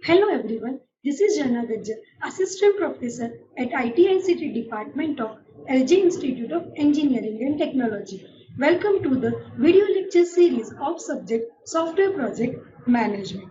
Hello everyone, this is Jana Gajjar, Assistant Professor at IT Department of LG Institute of Engineering and Technology. Welcome to the video lecture series of subject Software Project Management.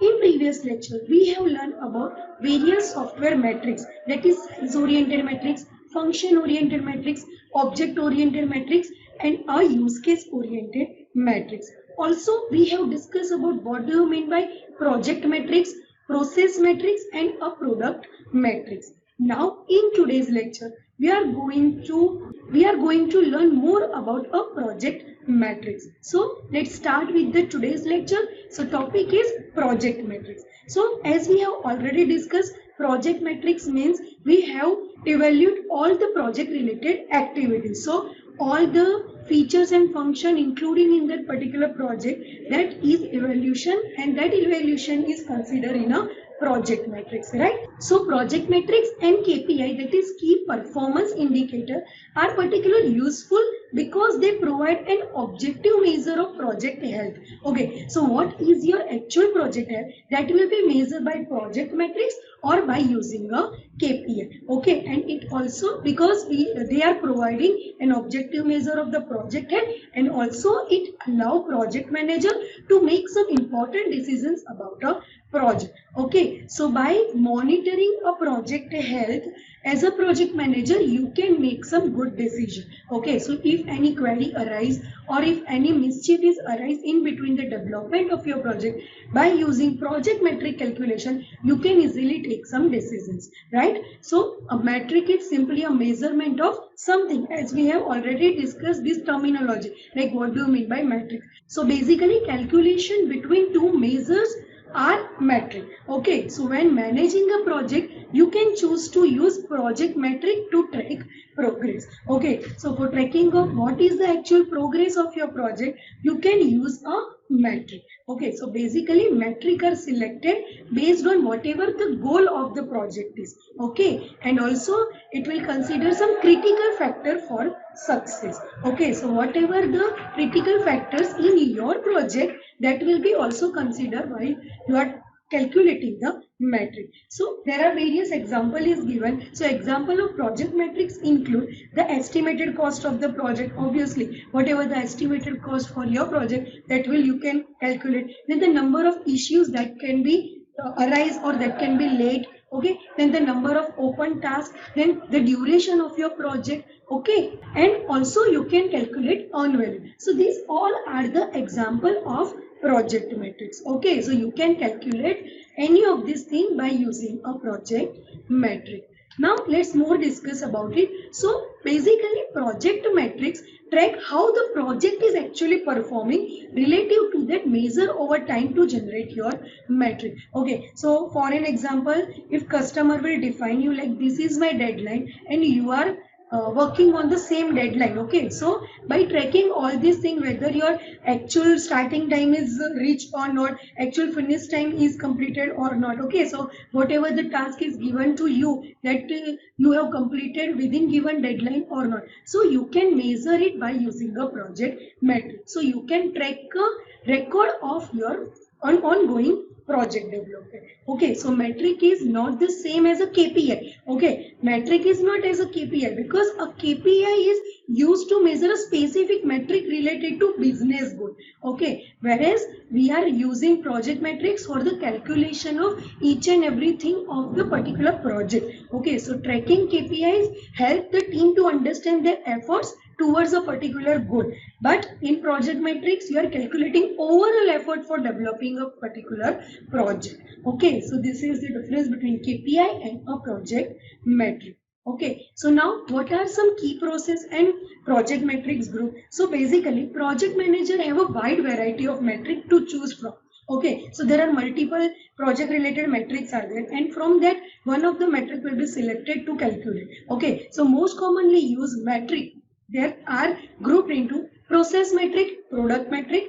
In previous lecture, we have learned about various software metrics, that is size-oriented metrics, function-oriented metrics, object-oriented metrics, and a use case-oriented metrics. Also, we have discussed about what do you mean by project metrics, process metrics, and a product metrics. Now, in today's lecture, we are going to learn more about a project metrics. So let's start with the today's lecture. So topic is project metrics. So as we have already discussed, project metrics means we have evaluate all the project related activities. So all the features and function including in that particular project, that is evaluation, and that evaluation is considered in a project metrics, right? So project metrics and KPI, that is key performance indicator, are particularly useful because they provide an objective measure of project health. Okay, so what is your actual project health? That will be measured by project metrics or by using a KPI. Okay, and it also because they are providing an objective measure of the project health, and also it allow project manager to make some important decisions about a project. Okay, so by monitoring a project health as a project manager, you can make some good decision. Okay, so if any query arise or if any mischief is arise in between the development of your project, by using project metric calculation, you can easily take some decisions, right? So a metric is simply a measurement of something, as we have already discussed this terminology, like what do you mean by metric? So basically calculation between two measures are metric. Okay, so when managing a project, you can choose to use project metric to track progress. Okay, so for tracking of what is the actual progress of your project, you can use a metric. Okay, so basically metric are selected based on whatever the goal of the project is. Okay, and also it will consider some critical factor for success. Okay, so whatever the critical factors in your project, that will be also considered while you are calculating the metric. So there are various example is given. So example of project metrics include the estimated cost of the project. Obviously whatever the estimated cost for your project, that will you can calculate. Then the number of issues that can be arise or that can be late. Okay, then the number of open tasks, then the duration of your project. Okay, and also you can calculate earn value. So these all are the example of project metrics. Okay, so you can calculate any of these things by using a project metric. Now let's more discuss about it. So basically project metrics track how the project is actually performing relative to that measure over time to generate your metric. Okay, so for an example, if customer will define you like this is my deadline and you are working on the same deadline. Okay, so by tracking all these things, whether your actual starting time is reached or not, actual finish time is completed or not. Okay, so whatever the task is given to you, that you have completed within given deadline or not, so you can measure it by using a project metric. So you can track a record of your ongoing project development. Okay, so metric is not the same as a KPI. Okay, metric is not as a KPI because a KPI is used to measure a specific metric related to business goal. Okay, whereas we are using project metrics for the calculation of each and everything of the particular project. Okay, so tracking KPIs help the team to understand their efforts towards a particular goal, but in project metrics you are calculating overall effort for developing a particular project. Okay, so this is the difference between KPI and a project metric. Okay, so now what are some key process and project metrics group? So basically project manager have a wide variety of metric to choose from. Okay, so there are multiple project related metrics are there, and from that one of the metric will be selected to calculate. Okay, so most commonly used metric there are grouped into process metric, product metric,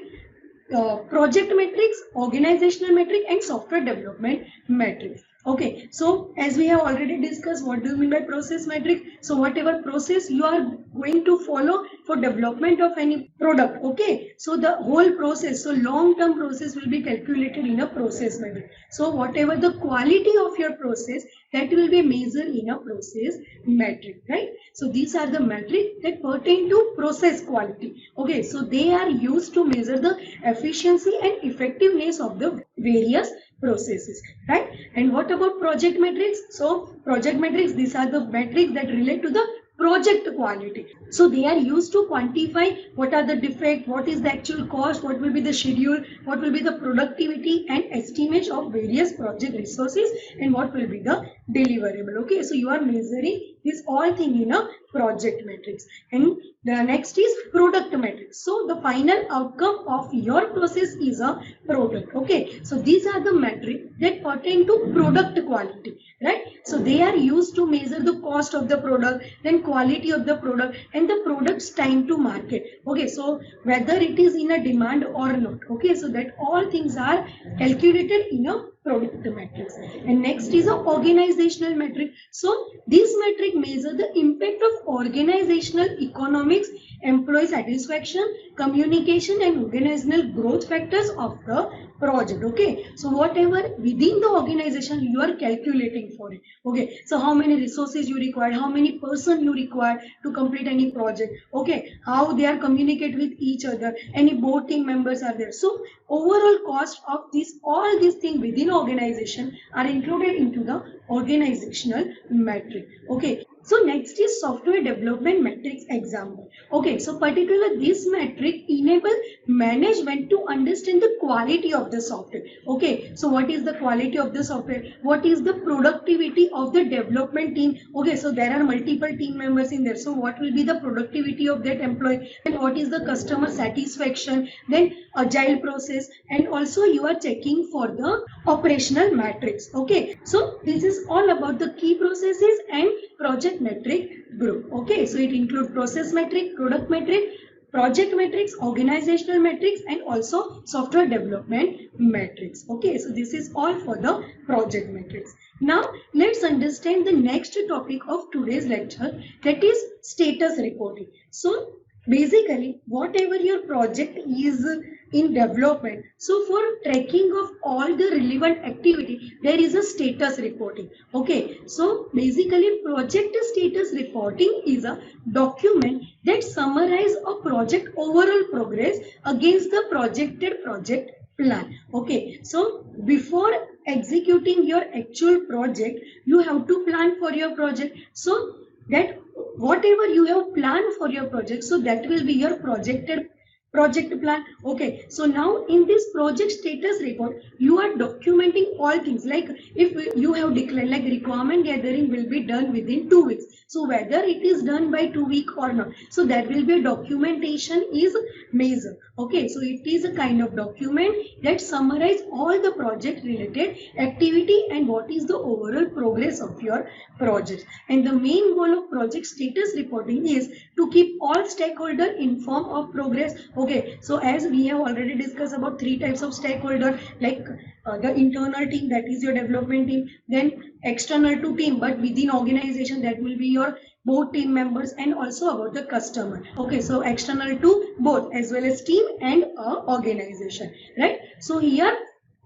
project metrics, organizational metric, and software development metrics. Okay, so as we have already discussed, what do you mean by process metric? So whatever process you are going to follow for development of any product, okay, so the whole process, so long term process will be calculated in a process metric. So whatever the quality of your process, that will be measured in a process metric, right? So these are the metrics that pertain to process quality. Okay, so they are used to measure the efficiency and effectiveness of the various processes, right? And what about project metrics? So project metrics, these are the metrics that relate to the project quality. So they are used to quantify what are the defect, what is the actual cost, what will be the schedule, what will be the productivity and estimate of various project resources, and what will be the deliverable. Okay, so you are measuring this all thing in a project metrics. And the next is product metrics. So the final outcome of your process is a product. Okay, so these are the metrics that pertain to product quality, right? So they are used to measure the cost of the product, then quality of the product, and the product's time to market. Okay, so whether it is in a demand or not. Okay, so that all things are calculated in a product metrics. And next is a organizational metric. So this metric measure the impact of organizational economics, employee satisfaction, communication, and organizational growth factors of the project. Okay, so whatever within the organization you are calculating for it. Okay, so how many resources you require, how many person you require to complete any project. Okay, how they are communicate with each other, any board team members are there. So overall cost of this, all these things within organization are included into the organizational metric. Okay, so next is software development metrics example. Okay, so particular this metric enable management to understand the quality of the software. Okay, so what is the quality of the software, what is the productivity of the development team. Okay, so there are multiple team members in there, so what will be the productivity of that employee, and what is the customer satisfaction, then agile process, and also you are checking for the operational metrics. Okay, so this is all about the key processes and project metric group. Okay, so it includes process metric, product metric, project metrics, organizational metrics, and also software development metrics. Okay, so this is all for the project metrics. Now let's understand the next topic of today's lecture, that is status reporting. So basically whatever your project is in development, so for tracking of all the relevant activity there is a status reporting. Okay, so basically project status reporting is a document that summarize a project overall progress against the projected project plan. Okay, so before executing your actual project you have to plan for your project, so that whatever you have planned for your project, so that will be your projected project plan. Okay, so now in this project status report you are documenting all things, like if you have declared like requirement gathering will be done within 2 weeks, so whether it is done by 2 weeks or not, so that will be a documentation is measure. Okay, so it is a kind of document that summarize all the project related activity and what is the overall progress of your project. And the main goal of project status reporting is to keep all stakeholder informed of progress. Okay, so as we have already discussed about 3 types of stakeholder, like the internal team, that is your development team, then external to team but within organization, that will be your both team members, and also about the customer. Okay, so external to both as well as team and organization, right? So here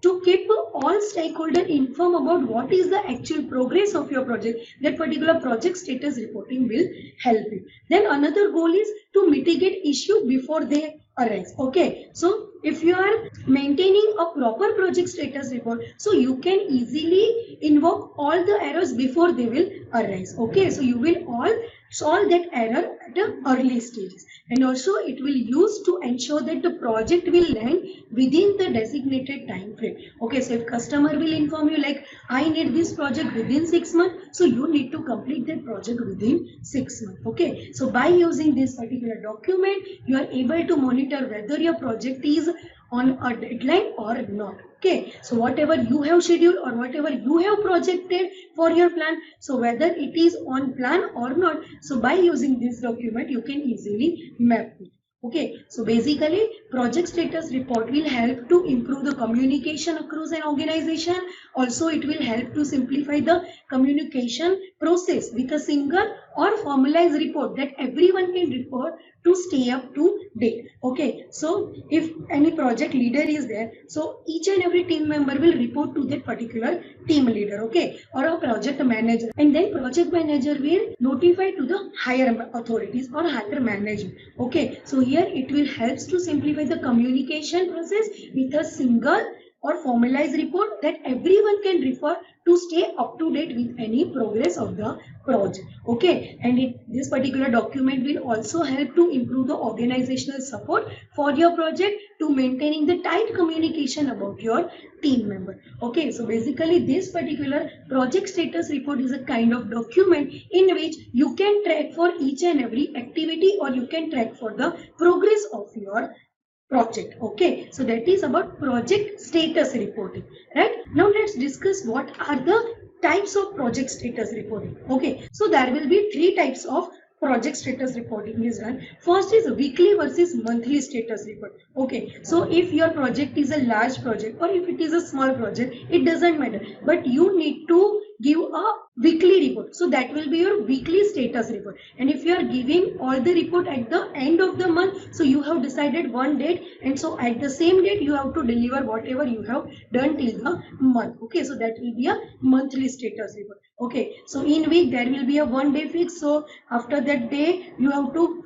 to keep all stakeholder informed about what is the actual progress of your project, that particular project status reporting will help you. Then another goal is to mitigate issue before they arise. Okay, so if you are maintaining a proper project status report, so you can easily invoke all the errors before they will arise. Okay, so you will all solve that error at an early stages, and also it will use to ensure that the project will land within the designated time frame. Okay, so if customer will inform you like I need this project within 6 months, so you need to complete that project within 6 months. Okay, so by using this particular document you are able to monitor whether your project is on a deadline or not. Okay, so whatever you have scheduled or whatever you have projected for your plan, so whether it is on plan or not, so by using this document you can easily map it. Okay, so basically project status report will help to improve the communication across an organization. Also it will help to simplify the communication process with a single or formalized report that everyone can refer to stay up to date. Okay, so if any project leader is there, so each and every team member will report to that particular team leader, okay, or a project manager, and then project manager will notify to the higher authorities or higher management. Okay, so here it will helps to simplify the communication process with a single or formalized report that everyone can refer to stay up to date with any progress of the project. Okay, and this particular document will also help to improve the organizational support for your project to maintaining the tight communication about your team member. Okay, so basically this particular project status report is a kind of document in which you can track for each and every activity, or you can track for the progress of your project. Okay, so that is about project status reporting, right? Now let's discuss what are the types of project status reporting. Okay, so there will be three types of project status reporting is done. First is weekly versus monthly status report. Okay, so if your project is a large project or if it is a small project, it doesn't matter, but you need to give a weekly report, so that will be your weekly status report. And if you are giving all the report at the end of the month, so you have decided one date, and so at the same date you have to deliver whatever you have done till the month. Okay, so that will be a monthly status report. Okay, so in week there will be a one day fix, so after that day you have to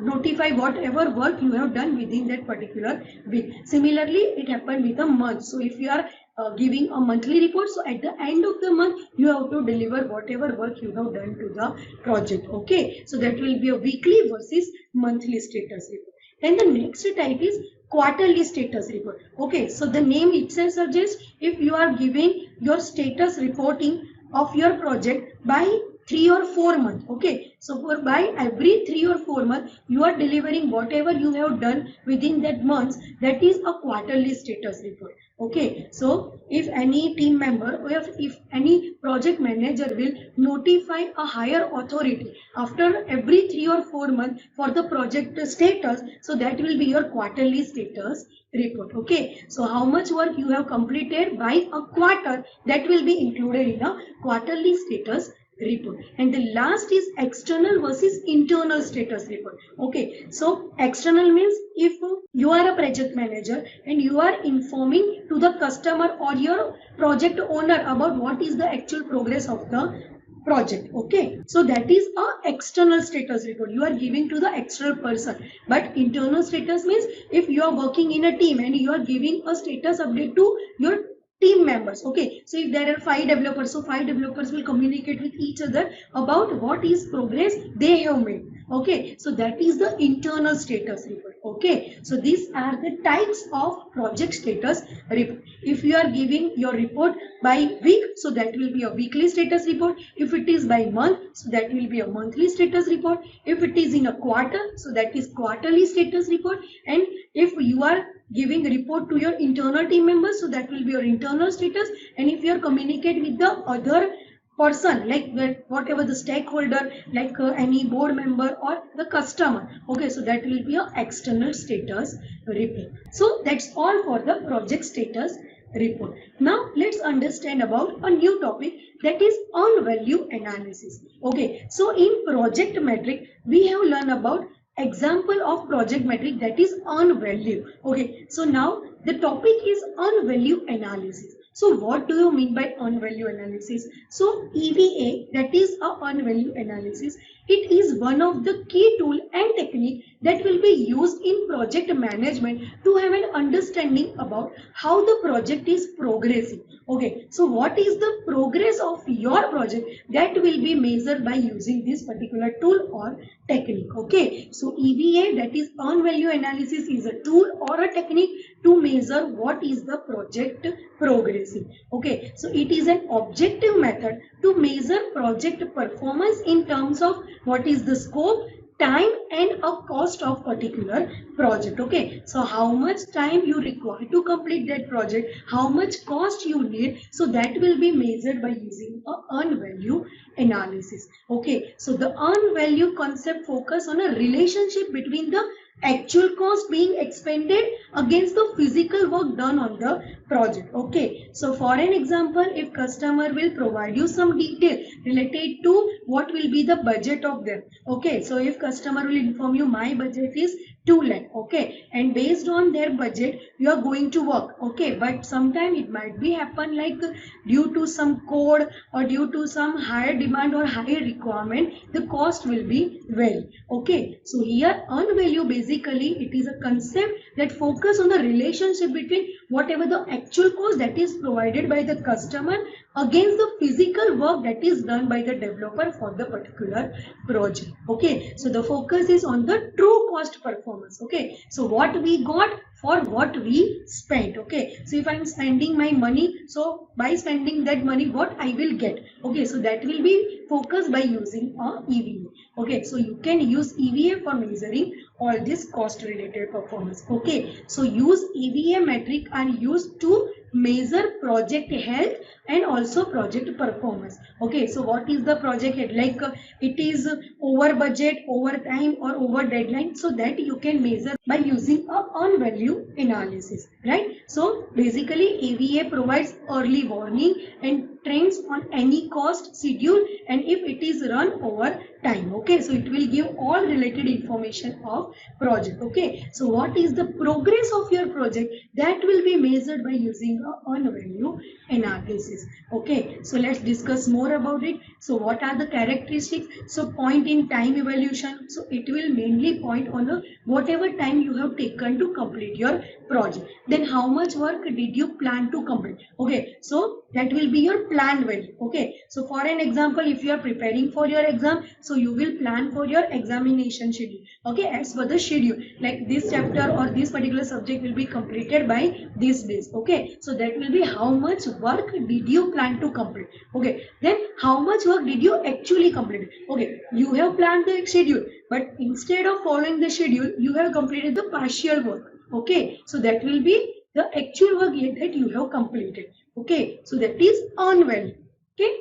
notify whatever work you have done within that particular week. Similarly it happened with a month, so if you are giving a monthly report, so at the end of the month you have to deliver whatever work you have done to the project. Okay, so that will be a weekly versus monthly status report. Then the next type is quarterly status report. Okay, so the name itself suggests if you are giving your status reporting of your project by 3 or 4 months. Okay, so for by every 3 or 4 months you are delivering whatever you have done within that month, that is a quarterly status report. Okay, so if any team member or if any project manager will notify a higher authority after every 3 or 4 months for the project status, so that will be your quarterly status report. Okay, so how much work you have completed by a quarter, that will be included in a quarterly status report. And the last is external versus internal status report. Okay, so external means if you are a project manager and you are informing to the customer or your project owner about what is the actual progress of the project. Okay, so that is a external status report you are giving to the external person. But internal status means if you are working in a team and you are giving a status update to your team members. Okay, so if there are 5 developers, so 5 developers will communicate with each other about what is progress they have made. Okay, so that is the internal status report. Okay, so these are the types of project status report. If you are giving your report by week, so that will be a weekly status report. If it is by month, so that will be a monthly status report. If it is in a quarter, so that is quarterly status report. And if you are giving report to your internal team members, so that will be your internal status. And if you are communicate with the other person, like whatever the stakeholder, like any board member or the customer, okay, so that will be your external status report. So that's all for the project status report. Now let's understand about a new topic, that is on value analysis. Okay, so in project metric we have learned about example of project metric, that is on value. Okay, so now the topic is on value analysis. So what do you mean by on value analysis? So EVA, that is a on value analysis, it is one of the key tool and technique that will be used in project management to have an understanding about how the project is progressing. Okay, so what is the progress of your project, that will be measured by using this particular tool or technique. Okay, so EVA, that is on value analysis, is a tool or a technique to measure what is the project progressing. Okay, so it is an objective method to measure project performance in terms of what is the scope, time and a cost of particular project. Okay, so how much time you require to complete that project, how much cost you need, so that will be measured by using a earn value analysis. Okay, so the earn value concept focus on a relationship between the actual cost being expended against the physical work done on the project. Okay, so for an example, if customer will provide you some detail related to what will be the budget of them. Okay, so if customer will inform you my budget is 2 lakh, okay, and based on their budget you are going to work. Okay, but sometime it might be happen like due to some code or due to some higher demand or higher requirement, the cost will be vary. Okay, so here earn value basically it is a concept that focus on the relationship between whatever the actual cost that is provided by the customer against the physical work that is done by the developer for the particular project. Okay, so the focus is on the true cost performance. Okay, so what we got for what we spent. Okay, so if I'm spending my money, so by spending that money what I will get. Okay, so that will be focused by using a EVA. Okay, so you can use EVA for measuring all this cost related performance. Okay, so use EVA metric and use to measure project health and also project performance. Okay, so what is the project health? Like it is over budget, over time or over deadline, so that you can measure by using a on value analysis, right? So basically EVA provides early warning and trends on any cost schedule and if it is run over time. Okay, so it will give all related information of project. Okay, so what is the progress of your project, that will be measured by using a on value analysis. Okay, so let's discuss more about it. So what are the characteristics? So point in time evaluation, so it will mainly point on the whatever time you have taken to complete your project. Then how much work did you plan to complete? Okay, so that will be your plan value. Okay, so for an example, if you are preparing for your exam, so you will plan for your examination schedule. Okay, as per the schedule, like this chapter or this particular subject will be completed by these days. Okay, so that will be how much work did you plan to complete. Okay, then how much work did you actually complete. Okay, you have planned the schedule, but instead of following the schedule you have completed the partial work. Okay, so that will be the actual work that you have completed. Okay, so that is on value. Okay,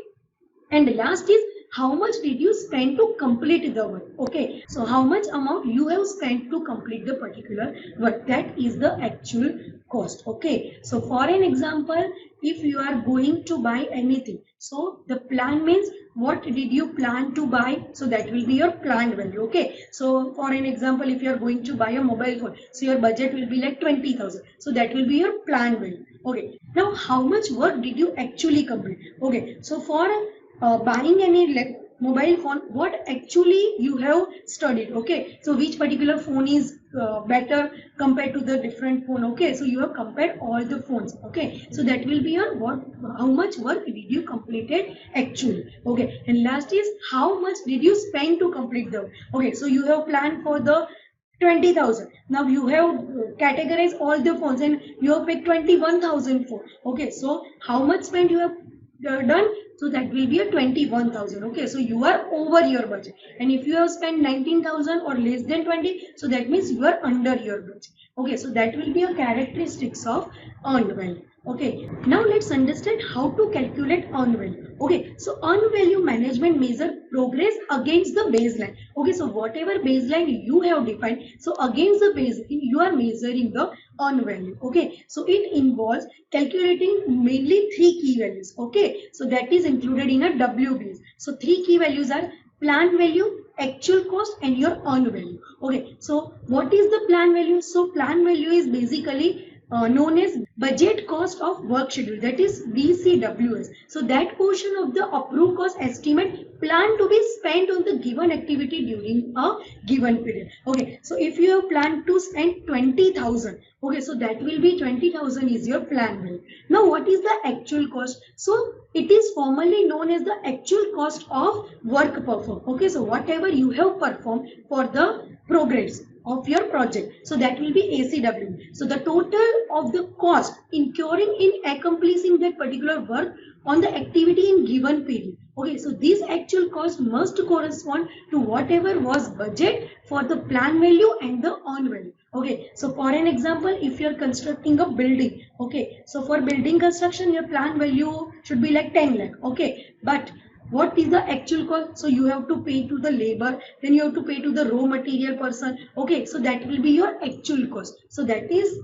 and last is how much did you spend to complete the work. Okay, so how much amount you have spent to complete the particular work, that is the actual cost. Okay, so for an example, if you are going to buy anything, so the plan means what did you plan to buy, so that will be your planned value. Okay, so for an example, if you are going to buy a mobile phone, so your budget will be like 20,000, so that will be your planned value. Okay, now how much work did you actually complete. Okay, so for buying any mobile phone, what actually you have studied. Okay, so which particular phone is better compared to the different phone. Okay, so you have compared all the phones. Okay, so that will be your what, how much work did you completed actually. Okay, and last is how much did you spend to complete the. Okay, so you have planned for the 20,000. Now you have categorized all the phones and you have picked 21,000 phone. Okay, so how much spend you have done, so that will be a 21,000. Okay, so you are over your budget, and if you have spent 19,000 or less than 20, so that means you are under your budget. Okay, so that will be a characteristics of earned value. Okay, now let's understand how to calculate earned value. Okay, so earned value management measure progress against the baseline. Okay, so whatever baseline you have defined, so against the baseline you are measuring the earned value. Okay, so it involves calculating mainly three key values. Okay, so that is included in a WBS. So three key values are planned value, actual cost and your earned value. Okay, so what is the planned value? So planned value is basically known as budget cost of work schedule, that is BCWS. So that portion of the approved cost estimate planned to be spent on the given activity during a given period. Okay, so if you have planned to spend 20,000, okay, so that will be 20,000 is your plan value. Now what is the actual cost? So it is formally known as the actual cost of work performed. Okay, so whatever you have performed for the progress of your project, so that will be ACW. So the total of the cost incurring in accomplishing that particular work on the activity in given period. Okay, so this actual cost must correspond to whatever was budget for the plan value and the earned value. Okay, so for an example, if you are constructing a building, okay, so for building construction your plan value should be like 10 lakh. Okay, but what is the actual cost? So you have to pay to the labor, then you have to pay to the raw material person. Okay, so that will be your actual cost. So that is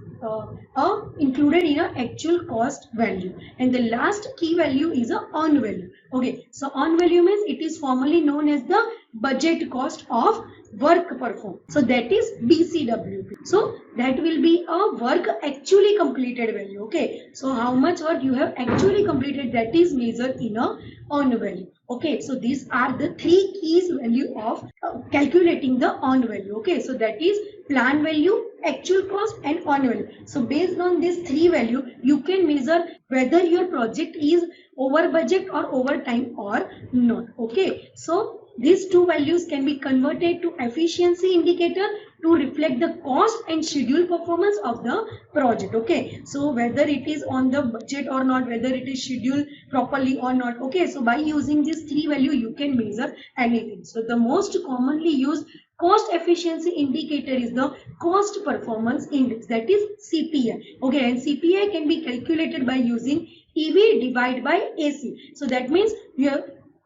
included in a actual cost value. And the last key value is a on value. Okay, so on value means it is formally known as the budget cost of work performed. So that is BCWP. So that will be a work actually completed value. Okay, so how much work you have actually completed, that is measured in a on value. Okay, so these are the three keys value of calculating the on value. Okay, so that is plan value, actual cost and on value. So based on these three value, you can measure whether your project is over budget or over time or not. Okay, so these two values can be converted to efficiency indicator to reflect the cost and schedule performance of the project. Okay, so whether it is on the budget or not, whether it is scheduled properly or not. Okay, so by using these three value you can measure anything. So the most commonly used cost efficiency indicator is the cost performance index, that is CPI. Okay, and CPI can be calculated by using EV divided by AC. So that means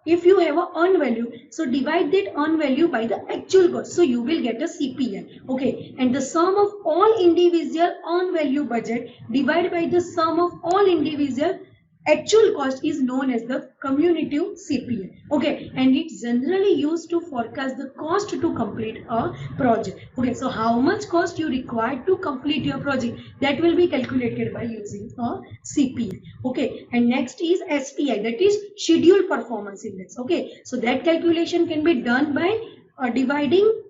if you have a on value, so divide that on value by the actual cost, so you will get a CPI. Okay, and the sum of all individual on value budget divided by the sum of all individual actual cost is known as the cumulative CPI. Okay, and it's generally used to forecast the cost to complete a project. Okay, so how much cost you require to complete your project, that will be calculated by using a CPI. Okay, and next is SPI, that is schedule performance index. Okay, so that calculation can be done by dividing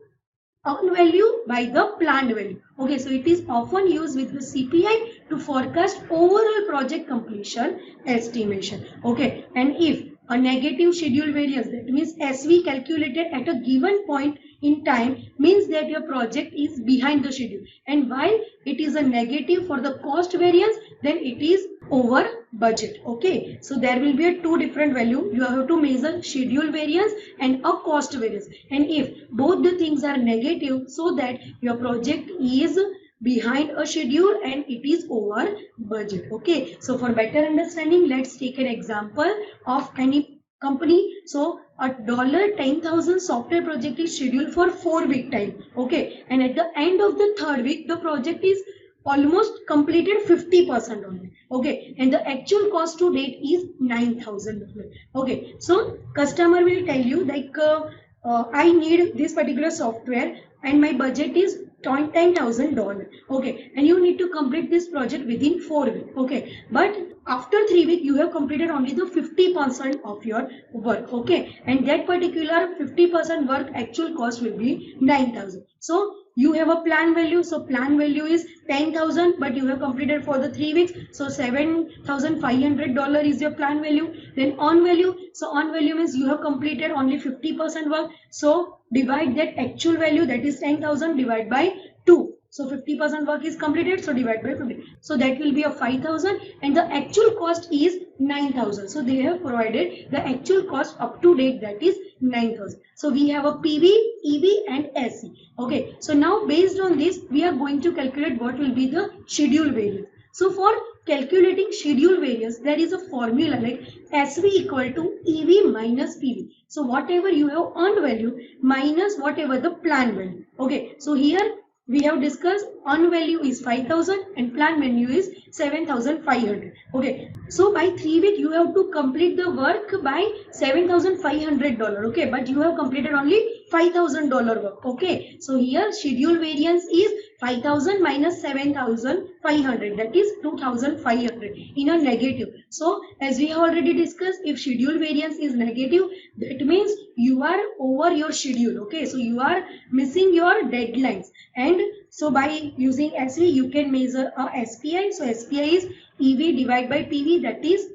on value by the planned value. Okay, so it is often used with the CPI to forecast overall project completion estimation. Okay, and if a negative schedule variance, that means SV calculated at a given point in time, means that your project is behind the schedule, and while it is a negative for the cost variance, then it is over budget. Okay, so there will be a two different value. You have to measure schedule variance and a cost variance, and if both the things are negative, so that your project is behind a schedule and it is over budget. Okay, so for better understanding, let's take an example of any company. So a $10,000 software project is scheduled for 4-week time. Okay, and at the end of the third week, the project is almost completed 50% only. Okay, and the actual cost to date is $9,000. Okay, so customer will tell you like I need this particular software and my budget is $10,000. Okay, and you need to complete this project within 4 weeks. Okay, but after 3 weeks you have completed only the 50% of your work. Okay, and that particular 50% work actual cost will be 9,000. So you have a plan value, so plan value is 10,000, but you have completed for the 3 weeks, so $7,500 is your plan value. Then on value, so on value means you have completed only 50% work, so divide that actual value, that is 10,000, divide by 2. So 50% work is completed, so divide by 50. So that will be a 5,000, and the actual cost is 9,000. So they have provided the actual cost up to date, that is 9,000. So we have a PV, EV and SE. Okay, so now based on this, we are going to calculate what will be the schedule variance. So for calculating schedule variance, there is a formula like SV equal to EV minus PV. So whatever you have on value minus whatever the plan value. Okay, so here we have discussed on value is 5,000 and plan value is 7,500. Okay, so by 3 weeks you have to complete the work by $7,500. Okay, but you have completed only $5,000 work. Okay, so here schedule variance is 5,000 minus 7,500, that is 2,500 in a negative. So as we have already discussed, if schedule variance is negative, that means you are over your schedule. Okay, so you are missing your deadlines, and so by using SV you can measure a SPI. So SPI is EV divided by PV, that is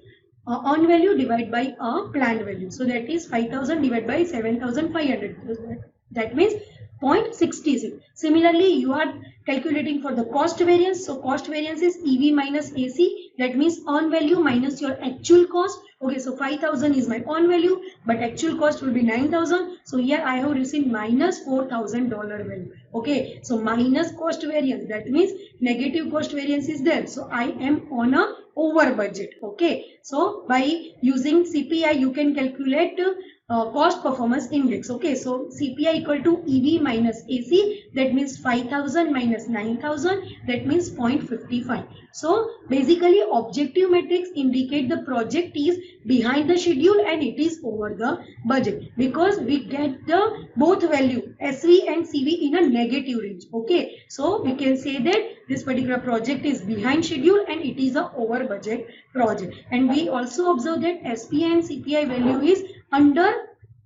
on value divided by a planned value. So that is 5,000 divided by 7,500. That means 0.66. Similarly, you are calculating for the cost variance. So cost variance is EV minus AC. That means on value minus your actual cost. Okay, so 5,000 is my on value, but actual cost will be 9,000. So here I have received minus $4,000 value. Okay, so minus cost variance. That means negative cost variance is there. So I am on a over budget. Okay, so by using CPI you can calculate cost performance index. Okay, so CPI equal to EV minus AC, that means 5000 minus 9000, that means 0.55. so basically objective metrics indicate the project is behind the schedule and it is over the budget, because we get the both value SV and CV in a negative range. Okay, so we can say that this particular project is behind schedule and it is a over budget project. And we also observe that SPI and CPI value is under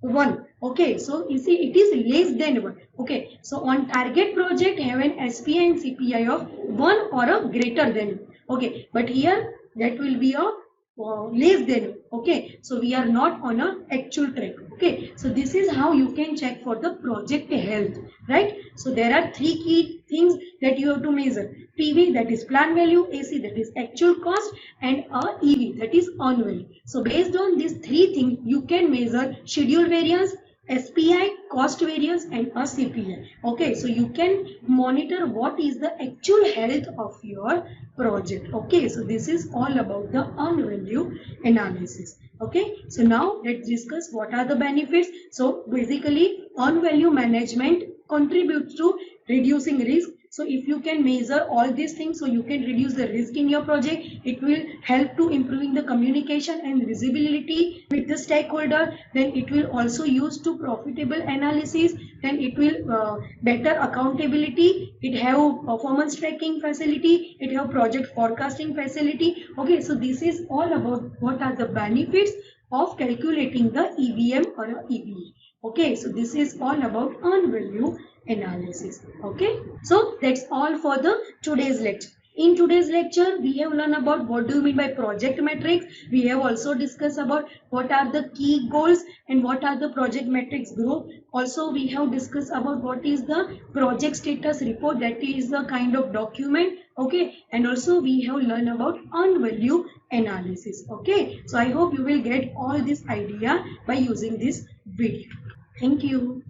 1. Okay, so you see it is less than 1. Okay, so on target project have an SPI and CPI of 1 or a greater than. Okay, but here that will be a less than. Okay, so we are not on a actual track. Okay, so this is how you can check for the project health, right? So there are 3 key things that you have to measure: PV, that is plan value; AC, that is actual cost; and EV, that is on value. So based on these 3 things you can measure schedule variance, SPI, cost variance, and a CPI. Okay, so you can monitor what is the actual health of your project. Okay, so this is all about the on value analysis. Okay, so now let's discuss what are the benefits. So basically on value management contributes to reducing risk. So if you can measure all these things, so you can reduce the risk in your project. It will help to improving the communication and visibility with the stakeholder. Then it will also use to profitable analysis. Then it will better accountability. It have performance tracking facility. It have project forecasting facility. Okay, so this is all about what are the benefits of calculating the EVM or EVE. Okay, so this is all about on value analysis. Okay, so that's all for the today's lecture. In today's lecture we have learned about what do you mean by project metrics. We have also discussed about what are the key goals and what are the project metrics group. Also we have discussed about what is the project status report, that is the kind of document. Okay, and also we have learned about on value analysis. Okay, so I hope you will get all this idea by using this video. Thank you.